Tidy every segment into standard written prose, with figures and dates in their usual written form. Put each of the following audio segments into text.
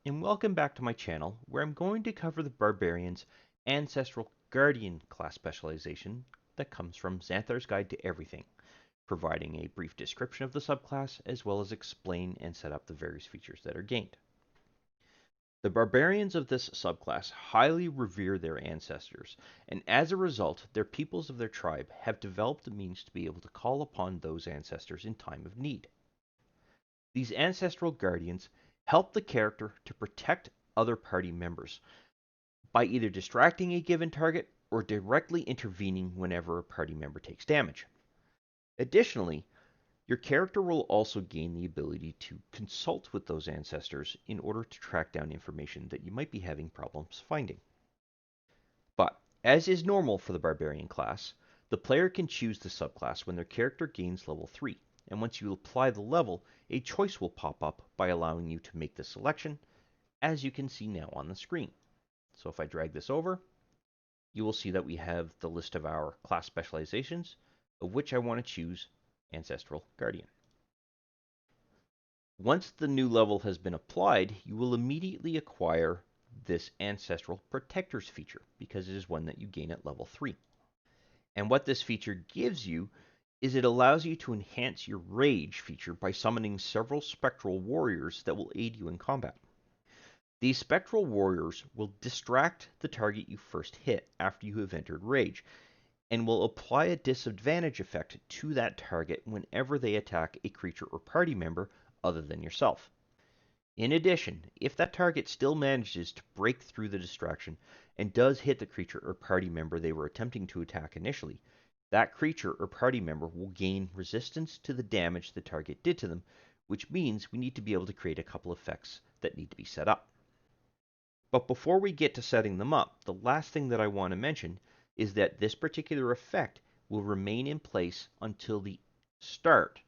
and welcome back to my channel where I'm going to cover the Barbarian's Ancestral Guardian class specialization that comes from Xanathar's Guide to Everything, providing a brief description of the subclass as well as explain and set up the various features that are gained. The Barbarians of this subclass highly revere their ancestors, and as a result, their peoples of their tribe have developed the means to be able to call upon those ancestors in time of need. These ancestral guardians help the character to protect other party members by either distracting a given target or directly intervening whenever a party member takes damage. Additionally, your character will also gain the ability to consult with those ancestors in order to track down information that you might be having problems finding. But, as is normal for the Barbarian class, the player can choose the subclass when their character gains level 3, and once you apply the level, a choice will pop up by allowing you to make the selection, as you can see now on the screen. So if I drag this over, you will see that we have the list of our class specializations, of which I want to choose Ancestral Guardian. Once the new level has been applied, you will immediately acquire this Ancestral Protectors feature, because it is one that you gain at level 3. And what this feature gives you is it allows you to enhance your Rage feature by summoning several Spectral Warriors that will aid you in combat. These Spectral Warriors will distract the target you first hit after you have entered Rage, and will apply a disadvantage effect to that target whenever they attack a creature or party member other than yourself. In addition, if that target still manages to break through the distraction and does hit the creature or party member they were attempting to attack initially, that creature or party member will gain resistance to the damage the target did to them, which means we need to be able to create a couple of effects that need to be set up. But before we get to setting them up, the last thing that I want to mention is that this particular effect will remain in place until the start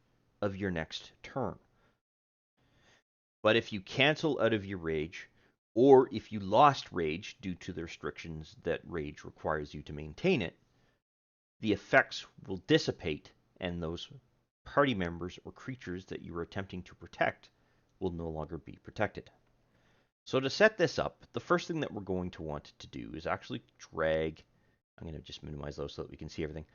of your next turn. But if you cancel out of your Rage, or if you lost Rage due to the restrictions that Rage requires you to maintain it, the effects will dissipate, and those party members or creatures that you were attempting to protect will no longer be protected. So to set this up, the first thing that we're going to want to do is actually drag, I'm going to just minimize those so that we can see everything,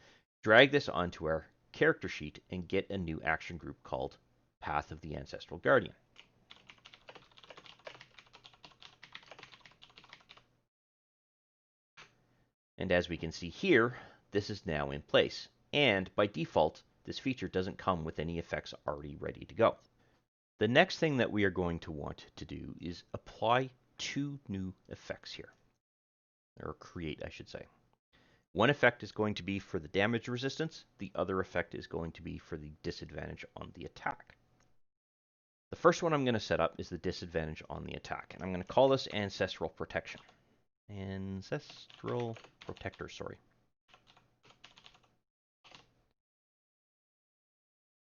drag this onto our character sheet and get a new action group called Path of the Ancestral Guardian. And as we can see here, this is now in place. And by default, this feature doesn't come with any effects already ready to go. The next thing that we are going to want to do is apply 2 new effects here. Or create, I should say. One effect is going to be for the damage resistance. The other effect is going to be for the disadvantage on the attack. The first one I'm going to set up is the disadvantage on the attack. And I'm going to call this Ancestral Protection. Ancestral Protector, sorry.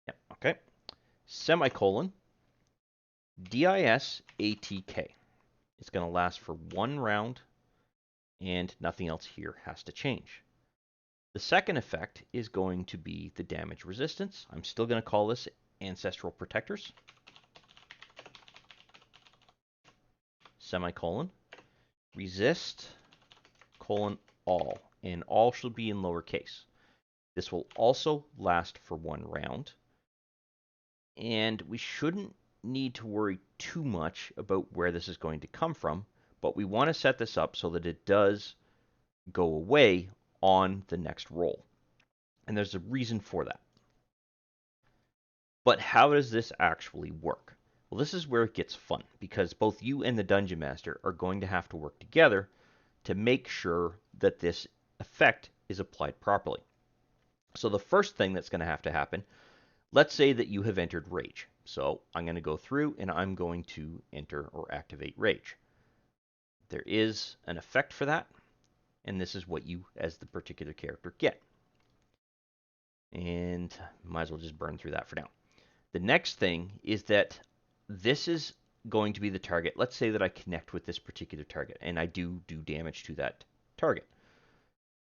Yep, okay. Semicolon, DISATK. It's going to last for 1 round, and nothing else here has to change. The second effect is going to be the damage resistance. I'm still going to call this Ancestral Protectors. Semicolon, resist, colon, all, and all should be in lowercase. This will also last for 1 round, and we shouldn't need to worry too much about where this is going to come from, but we want to set this up so that it does go away on the next roll. And there's a reason for that. But how does this actually work? Well, this is where it gets fun, because both you and the Dungeon Master are going to have to work together to make sure that this effect is applied properly. So the first thing that's going to have to happen, let's say that you have entered Rage. So I'm going to go through and I'm going to enter or activate Rage. There is an effect for that, and this is what you, as the particular character, get. And might as well just burn through that for now. The next thing is that this is going to be the target. Let's say that I connect with this particular target, and I do damage to that target.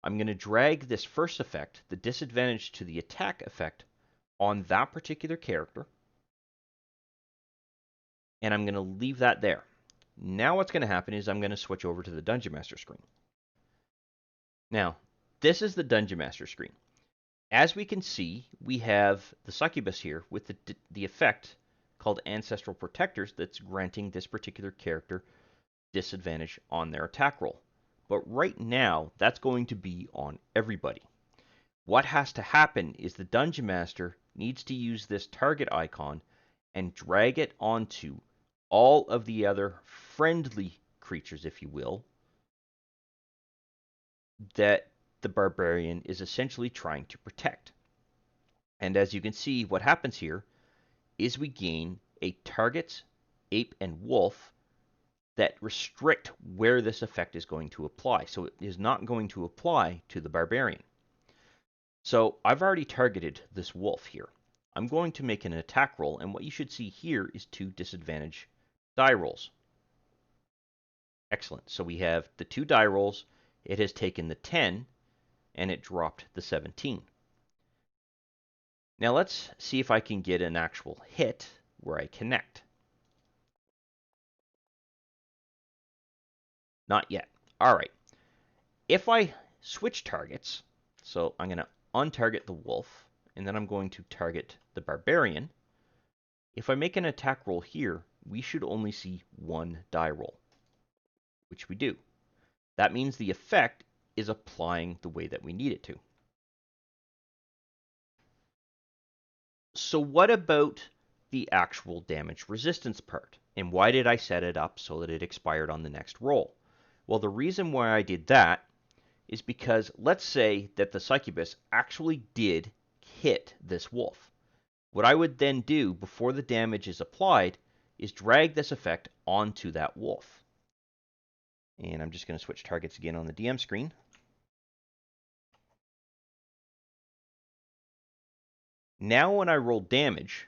I'm going to drag this first effect, the disadvantage to the attack effect, on that particular character, and I'm going to leave that there. Now what's going to happen is I'm going to switch over to the Dungeon Master screen. Now, this is the Dungeon Master screen. As we can see, we have the succubus here with the effect called Ancestral Protectors that's granting this particular character disadvantage on their attack roll. But right now, that's going to be on everybody. What has to happen is the Dungeon Master needs to use this target icon and drag it onto all of the other friendly creatures, if you will, that the Barbarian is essentially trying to protect. And as you can see, what happens here is we gain a target's ape and wolf that restrict where this effect is going to apply. So it is not going to apply to the Barbarian. So I've already targeted this wolf here. I'm going to make an attack roll, and what you should see here is 2 disadvantage die rolls. Excellent. So we have the 2 die rolls. It has taken the 10, and it dropped the 17. Now let's see if I can get an actual hit where I connect. Not yet. All right. If I switch targets, so I'm going to untarget the wolf, and then I'm going to target the Barbarian. If I make an attack roll here, we should only see 1 die roll, which we do. That means the effect is applying the way that we need it to. So what about the actual damage resistance part? And why did I set it up so that it expired on the next roll? Well, the reason why I did that is because let's say that the succubus actually did hit this wolf. What I would then do before the damage is applied is drag this effect onto that wolf. And I'm just going to switch targets again on the DM screen. Now when I roll damage,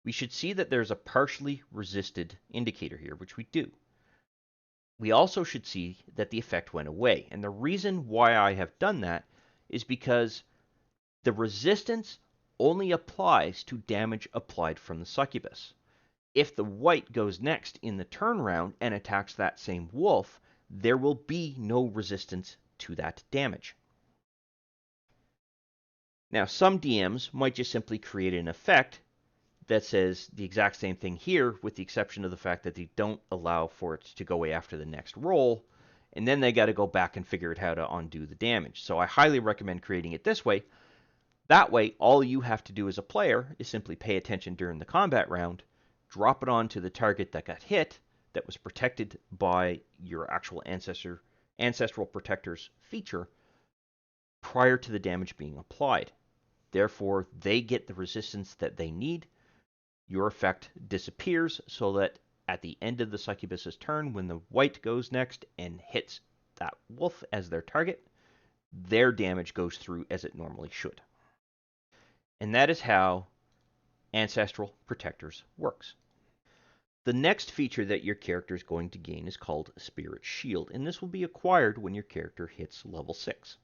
we should see that there's a partially resisted indicator here, which we do. We also should see that the effect went away. And the reason why I have done that is because the resistance only applies to damage applied from the succubus. If the white goes next in the turnaround and attacks that same wolf, there will be no resistance to that damage. Now, some DMs might just simply create an effect that says the exact same thing here, with the exception of the fact that they don't allow for it to go away after the next roll, and then they got to go back and figure out how to undo the damage. So I highly recommend creating it this way. That way, all you have to do as a player is simply pay attention during the combat round, drop it onto the target that got hit, that was protected by your actual Ancestral Protectors feature prior to the damage being applied. Therefore, they get the resistance that they need. Your effect disappears so that at the end of the succubus's turn, when the white goes next and hits that wolf as their target, their damage goes through as it normally should. And that is how Ancestral Protectors works. The next feature that your character is going to gain is called Spirit Shield, and this will be acquired when your character hits level 6.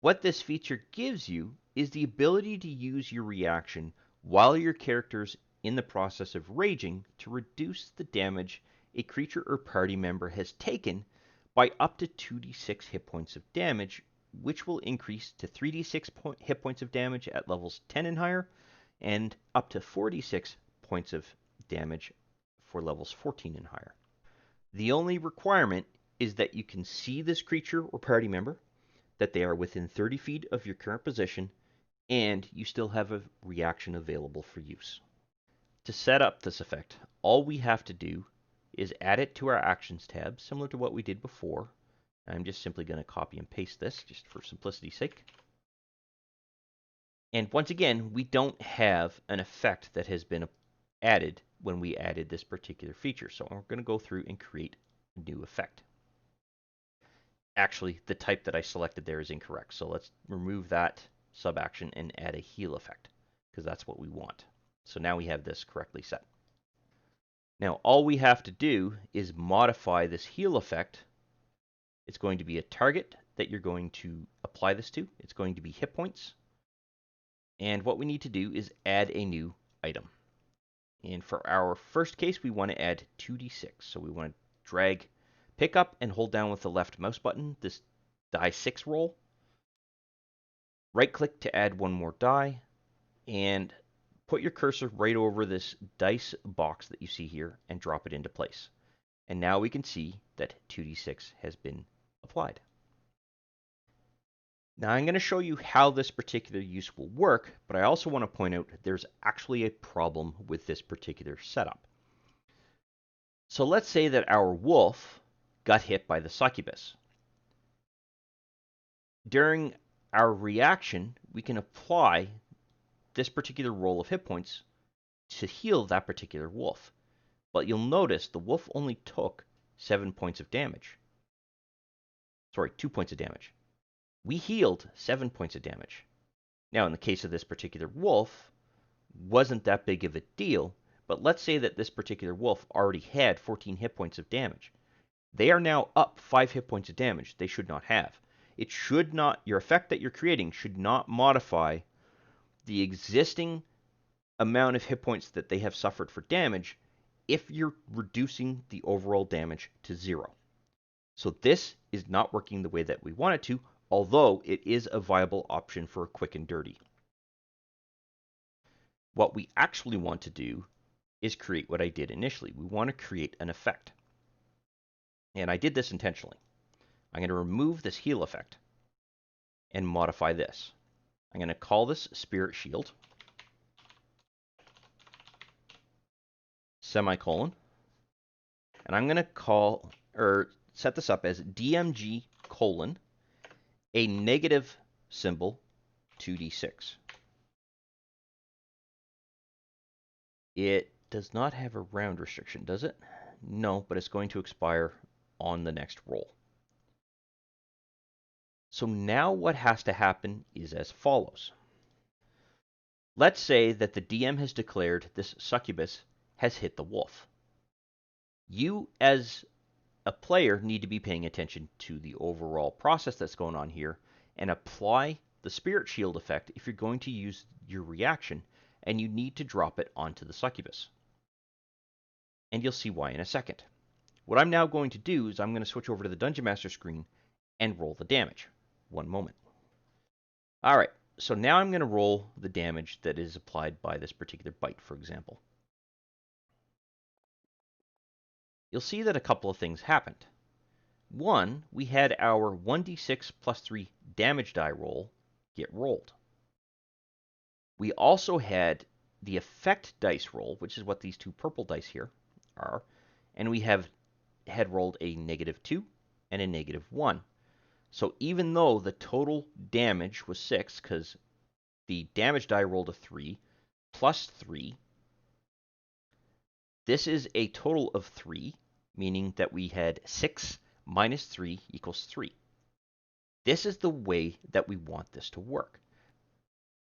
What this feature gives you is the ability to use your reaction while your character's in the process of raging to reduce the damage a creature or party member has taken by up to 2d6 hit points of damage, which will increase to 3d6 hit points of damage at levels 10 and higher, and up to 4d6 points of damage for levels 14 and higher. The only requirement is that you can see this creature or party member, that they are within 30 feet of your current position, and you still have a reaction available for use. To set up this effect, all we have to do is add it to our Actions tab, similar to what we did before. I'm just simply going to copy and paste this, just for simplicity's sake. And once again, we don't have an effect that has been added when we added this particular feature. So we're going to go through and create a new effect. Actually, the type that I selected there is incorrect. So let's remove that sub-action and add a heal effect, because that's what we want. So now we have this correctly set. Now all we have to do is modify this heal effect. It's going to be a target that you're going to apply this to. It's going to be hit points. And what we need to do is add a new item. And for our first case, we want to add 2d6. So we want to drag, pick up, and hold down with the left mouse button this die 6 roll. Right-click to add one more die, and put your cursor right over this dice box that you see here and drop it into place. And now we can see that 2d6 has been applied. Now I'm going to show you how this particular use will work, but I also want to point out there's actually a problem with this particular setup. So let's say that our wolf got hit by the succubus. During our reaction, we can apply this particular roll of hit points to heal that particular wolf. But you'll notice the wolf only took 7 points of damage. Sorry, 2 points of damage. We healed 7 points of damage. Now, in the case of this particular wolf, wasn't that big of a deal, but let's say that this particular wolf already had 14 hit points of damage. They are now up 5 hit points of damage they should not have. It should not, your effect that you're creating should not modify the existing amount of hit points that they have suffered for damage if you're reducing the overall damage to 0. So this is not working the way that we want it to, although it is a viable option for a quick and dirty. What we actually want to do is create what I did initially. We want to create an effect. And I did this intentionally. I'm going to remove this heal effect and modify this. I'm going to call this Spirit Shield, semicolon, and I'm going to call, or set this up as DMG colon, a negative symbol, 2d6. It does not have a round restriction, does it? No, but it's going to expire on the next roll. So now what has to happen is as follows. Let's say that the DM has declared this succubus has hit the wolf. You, as a player, need to be paying attention to the overall process that's going on here and apply the Spirit Shield effect if you're going to use your reaction, and you need to drop it onto the succubus. And you'll see why in a second. What I'm now going to do is I'm going to switch over to the Dungeon Master screen and roll the damage. One moment. All right, so now I'm going to roll the damage that is applied by this particular bite, for example. You'll see that a couple of things happened. One, we had our 1d6 plus 3 damage die roll get rolled. We also had the effect dice roll, which is what these two purple dice here are, and we had rolled a -2 and a -1. So even though the total damage was 6, because the damage die rolled a 3 plus 3, this is a total of 3, meaning that we had 6 minus 3 equals 3. This is the way that we want this to work.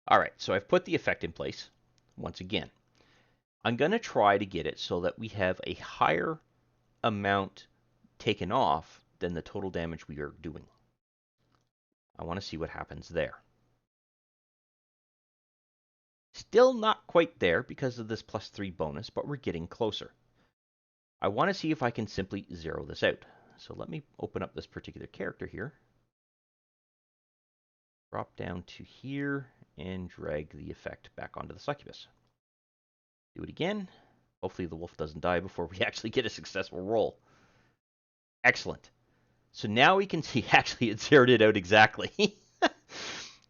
All right, so I've put the effect in place once again. I'm going to try to get it so that we have a higher amount taken off than the total damage we are doing. I want to see what happens there. Still not quite there because of this +3 bonus, but we're getting closer. I want to see if I can simply zero this out. So let me open up this particular character here. Drop down to here and drag the effect back onto the succubus. Do it again. Hopefully the wolf doesn't die before we actually get a successful roll. Excellent. So now we can see, actually it zeroed it out exactly.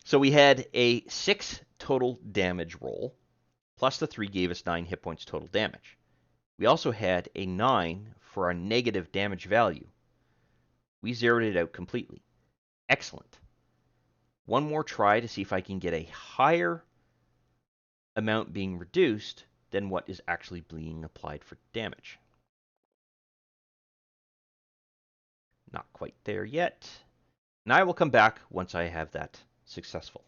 So we had a 6 total damage roll, plus the 3 gave us 9 hit points total damage. We also had a 9 for our negative damage value. We zeroed it out completely. Excellent. One more try to see if I can get a higher amount being reduced than what is actually being applied for damage. Not quite there yet. And I will come back once I have that successful.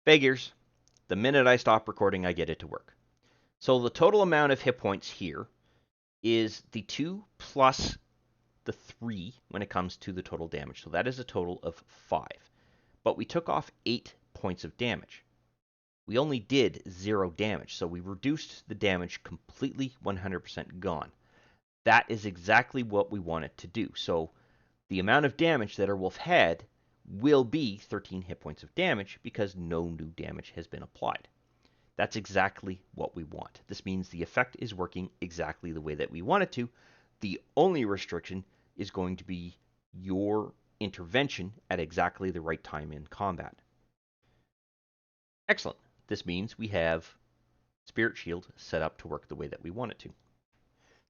Figures. The minute I stop recording, I get it to work. So the total amount of hit points here is the 2 plus the 3 when it comes to the total damage. So that is a total of 5. But we took off 8 points of damage. We only did 0 damage, so we reduced the damage completely 100% gone. That is exactly what we want it to do. So the amount of damage that our wolf had will be 13 hit points of damage because no new damage has been applied. That's exactly what we want. This means the effect is working exactly the way that we want it to. The only restriction is going to be your intervention at exactly the right time in combat. Excellent. This means we have Spirit Shield set up to work the way that we want it to.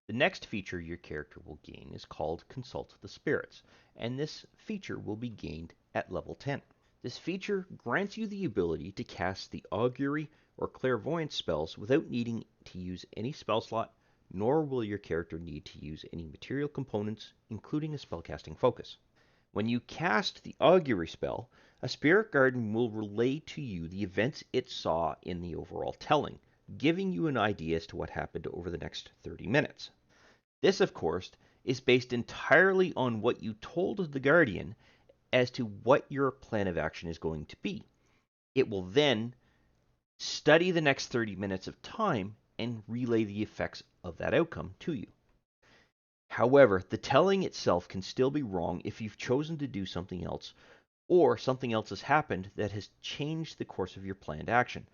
The next feature your character will gain is called Consult the Spirits, and this feature will be gained at level 10. This feature grants you the ability to cast the Augury or Clairvoyance spells without needing to use any spell slot, nor will your character need to use any material components, including a spellcasting focus. When you cast the Augury spell, a Spirit Guardian will relay to you the events it saw in the overall telling, giving you an idea as to what happened over the next 30 minutes. This, of course, is based entirely on what you told the Guardian as to what your plan of action is going to be. It will then study the next 30 minutes of time and relay the effects of that outcome to you. However, the telling itself can still be wrong if you've chosen to do something else, or something else has happened that has changed the course of your planned action,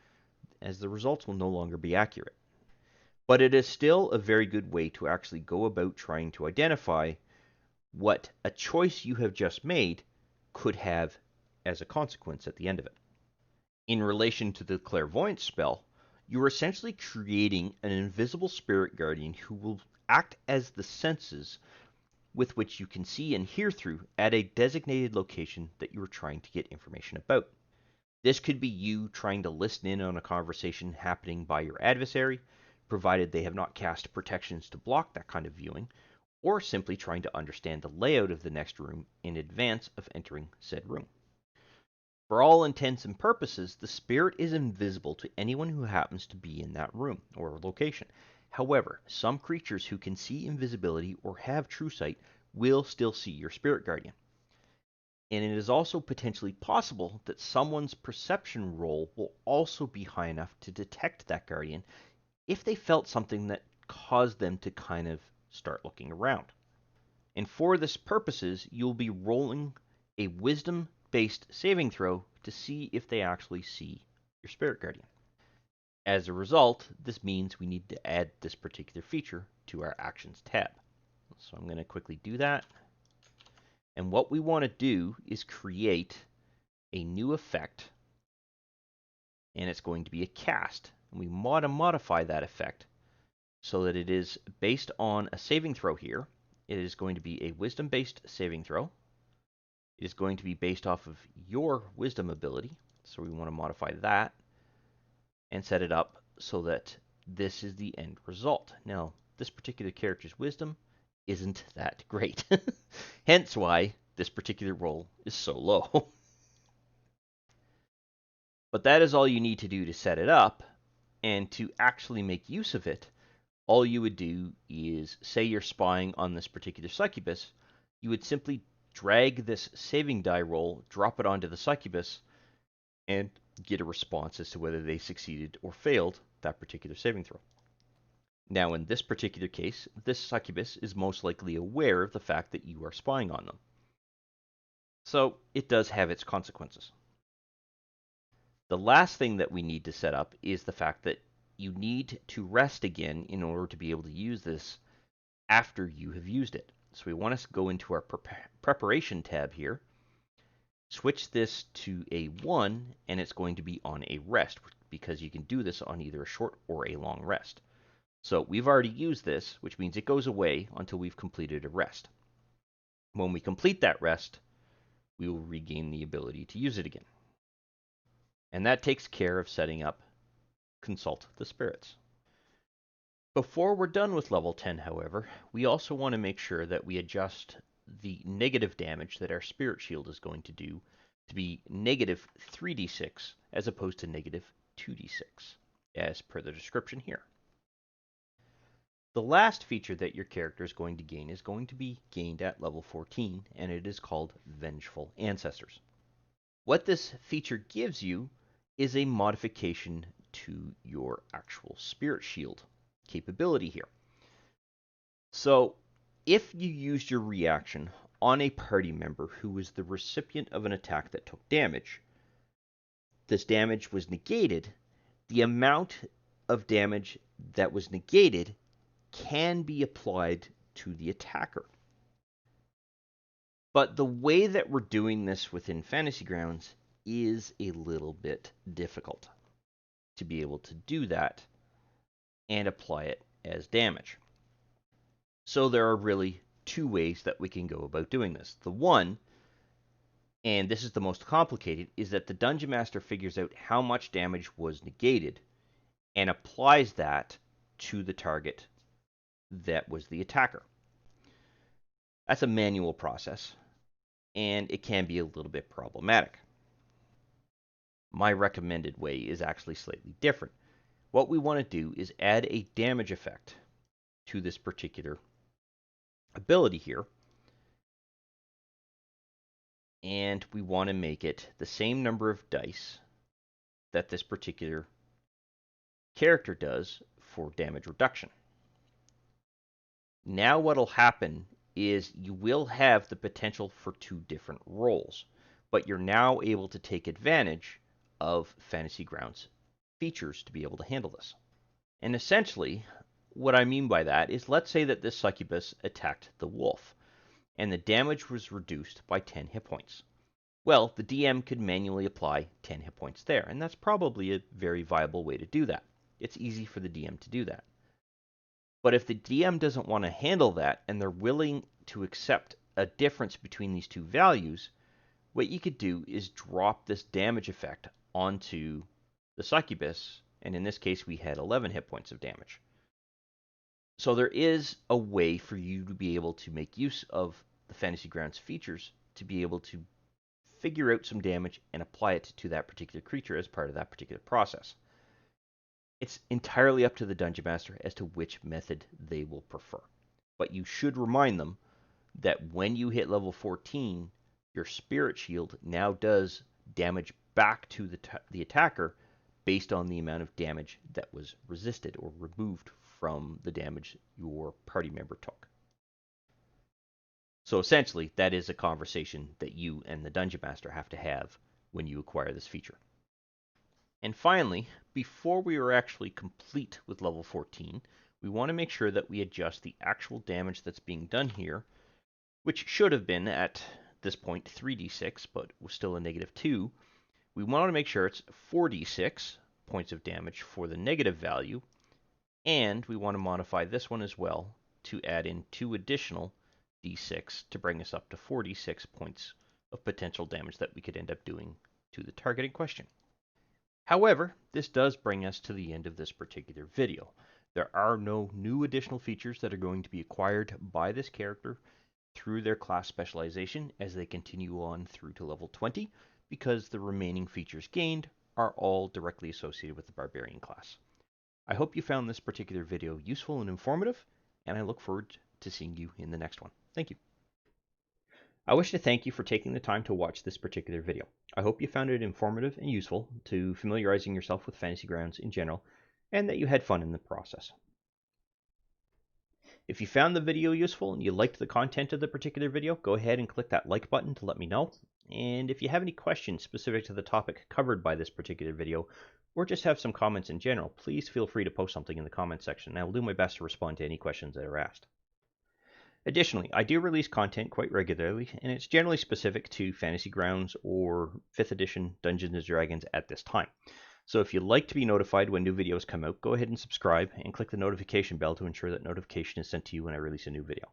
as the results will no longer be accurate. But it is still a very good way to actually go about trying to identify what a choice you have just made could have as a consequence at the end of it. In relation to the Clairvoyance spell, you are essentially creating an invisible Spirit Guardian who will act as the senses with which you can see and hear through at a designated location that you are trying to get information about. This could be you trying to listen in on a conversation happening by your adversary, provided they have not cast protections to block that kind of viewing, or simply trying to understand the layout of the next room in advance of entering said room. For all intents and purposes, the spirit is invisible to anyone who happens to be in that room or location. However, some creatures who can see invisibility or have true sight will still see your spirit guardian. And it is also potentially possible that someone's perception roll will also be high enough to detect that guardian if they felt something that caused them to kind of start looking around. And for this purposes, you'll be rolling a wisdom-based saving throw to see if they actually see your spirit guardian. As a result, this means we need to add this particular feature to our Actions tab. So I'm going to quickly do that. And what we want to do is create a new effect, and it's going to be a cast. And we want to modify that effect so that it is based on a saving throw here. It is going to be a wisdom-based saving throw. It is going to be based off of your wisdom ability, so we want to modify that and set it up so that this is the end result. Now, this particular character's wisdom isn't that great, hence why this particular roll is so low. But that is all you need to do to set it up, and to actually make use of it, all you would do is, say you're spying on this particular succubus, you would simply drag this saving die roll, drop it onto the succubus, and get a response as to whether they succeeded or failed that particular saving throw. Now, in this particular case, this succubus is most likely aware of the fact that you are spying on them. So, it does have its consequences. The last thing that we need to set up is the fact that you need to rest again in order to be able to use this after you have used it. So we want to go into our preparation tab here, switch this to a 1, and it's going to be on a rest, because you can do this on either a short or a long rest. So we've already used this, which means it goes away until we've completed a rest. When we complete that rest, we will regain the ability to use it again. And that takes care of setting up Consult the Spirits. Before we're done with level 10, however, we also want to make sure that we adjust the negative damage that our Spirit Shield is going to do to be negative 3d6 as opposed to negative 2d6, as per the description here. The last feature that your character is going to gain is going to be gained at level 14, and it is called Vengeful Ancestors. What this feature gives you is a modification to your actual spirit shield capability here. So if you used your reaction on a party member who was the recipient of an attack that took damage, this damage was negated, the amount of damage that was negated can be applied to the attacker. But the way that we're doing this within Fantasy Grounds is a little bit difficult to be able to do that and apply it as damage. So there are really two ways that we can go about doing this. The one, and this is the most complicated, is that the Dungeon Master figures out how much damage was negated and applies that to the target that was the attacker. That's a manual process, and it can be a little bit problematic. My recommended way is actually slightly different. What we want to do is add a damage effect to this particular ability here, and we want to make it the same number of dice that this particular character does for damage reduction. Now what'll happen is you will have the potential for two different rolls, but you're now able to take advantage of Fantasy Grounds features to be able to handle this. And essentially, what I mean by that is, let's say that this succubus attacked the wolf, and the damage was reduced by 10 hit points. Well, the DM could manually apply 10 hit points there, and that's probably a very viable way to do that. It's easy for the DM to do that. But if the DM doesn't want to handle that, and they're willing to accept a difference between these two values, what you could do is drop this damage effect onto the succubus, and in this case we had 11 hit points of damage. So there is a way for you to be able to make use of the Fantasy Grounds features to be able to figure out some damage and apply it to that particular creature as part of that particular process. It's entirely up to the Dungeon Master as to which method they will prefer. But you should remind them that when you hit level 14, your Spirit Shield now does damage back to the attacker based on the amount of damage that was resisted or removed from the damage your party member took. So essentially, that is a conversation that you and the Dungeon Master have to have when you acquire this feature. And finally, before we are actually complete with level 14, we want to make sure that we adjust the actual damage that's being done here, which should have been at this point 3d6, but was still a -2. We want to make sure it's 4d6 points of damage for the negative value, and we want to modify this one as well to add in 2 additional d6 to bring us up to 46 points of potential damage that we could end up doing to the target in question. However, this does bring us to the end of this particular video. There are no new additional features that are going to be acquired by this character through their class specialization as they continue on through to level 20, because the remaining features gained are all directly associated with the Barbarian class. I hope you found this particular video useful and informative, and I look forward to seeing you in the next one. Thank you. I wish to thank you for taking the time to watch this particular video. I hope you found it informative and useful to familiarizing yourself with Fantasy Grounds in general, and that you had fun in the process. If you found the video useful and you liked the content of the particular video, go ahead and click that like button to let me know. And if you have any questions specific to the topic covered by this particular video, or just have some comments in general, please feel free to post something in the comments section, and I will do my best to respond to any questions that are asked. Additionally, I do release content quite regularly, and it's generally specific to Fantasy Grounds or 5th edition Dungeons & Dragons at this time. So if you'd like to be notified when new videos come out, go ahead and subscribe and click the notification bell to ensure that notification is sent to you when I release a new video.